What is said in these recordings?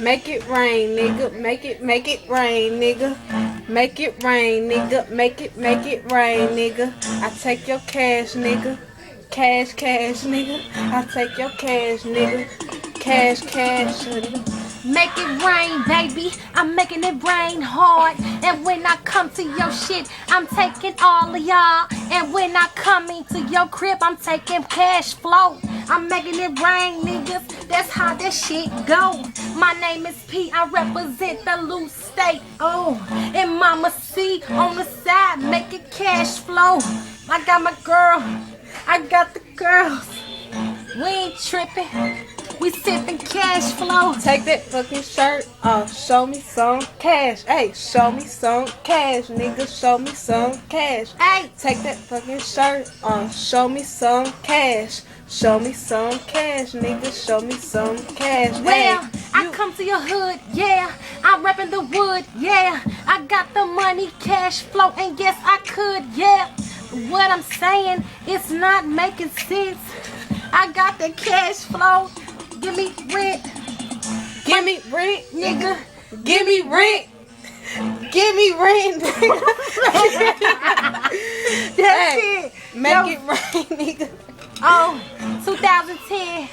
Make it rain, nigga. Make it rain, nigga. Make it rain, nigga. Make it rain, nigga. I take your cash, nigga. Cash, nigga. I take your cash, nigga. Cash, nigga. Make it rain, baby. I'm making it rain hard. And when I come to your shit, I'm taking all of y'all. And when I come into your crib, I'm taking cash flow. I'm making it rain, niggas. That's how that shit go. My name is P. I represent the loose state. Oh, and Mama C on the side, making cash flow. I got my girl. I got the girls. We ain't tripping. We sipping cash flow. Take that fucking shirt off. Show me some cash. Hey, show me some cash, nigga. Show me some cash. Hey, take that fucking shirt off. Show me some cash. Show me some cash, nigga. Show me some cash. Well, hey, I come to your hood, yeah. I'm repping the wood, yeah. I got the money, cash flow, and yes, I could, yeah. What I'm saying, it's not making sense. I got the cash flow. Give me rent. Give me rent, nigga. Give me rent. Give me rent. That's it. Make it rain, nigga. Oh, 2010,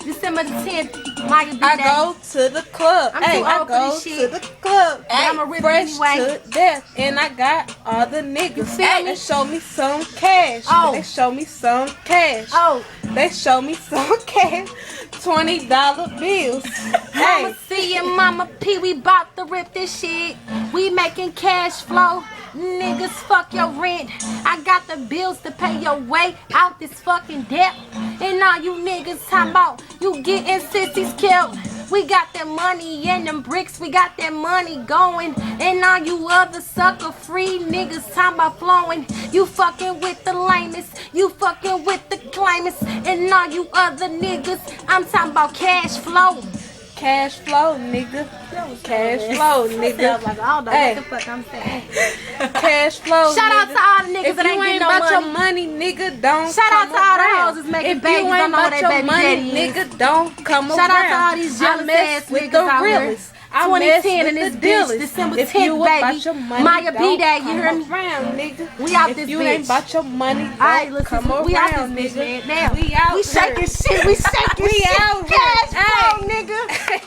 December the 10th, Maya B. I go to the club. I'm hey, too I old go for this to shit. the club. I'm a Hey, rip fresh anyway. to death, and I got all the niggas. feel Hey, me? they show me some cash. Oh. They show me some cash. Oh, They show me some cash. $20 bills. Mama Hey, C and Mama P, we bout to rip this shit. We making cash flow. Niggas, fuck your rent. I got the bills to pay your way out this fucking debt. And all you niggas talking about you getting sissies killed. We got that money and them bricks, we got that money going. And all you other sucker free niggas talking about flowing. You fucking with the lamest, you fucking with the claimants. And all you other niggas, I'm talking about cash flow. cash flow, nigga. Cash flow, nigga. I don't know Hey. what the fuck I'm saying. Cash flow. Shout out nigga. to all the niggas If that you ain't ain't getting no about your money. money, nigga, don't Shout out come to all the around. hoes that's making If babies, you don't ain't know where about they your baby money, daddy is. nigga, don't come around. Shout out to all these jealous I mess ass with niggas the out here. realest. I mess 2010 with in this the bitch, dealers. December If 10th, you baby. about your money, Maya B. don't Day, you come hear me? around, nigga. We out if this you bitch. ain't about your money, don't Alright, listen, come around, we out this bitch, nigga. man. Now, We out we here. shaking shit, we shaking We shit. out here. Cash flow, Hey. nigga.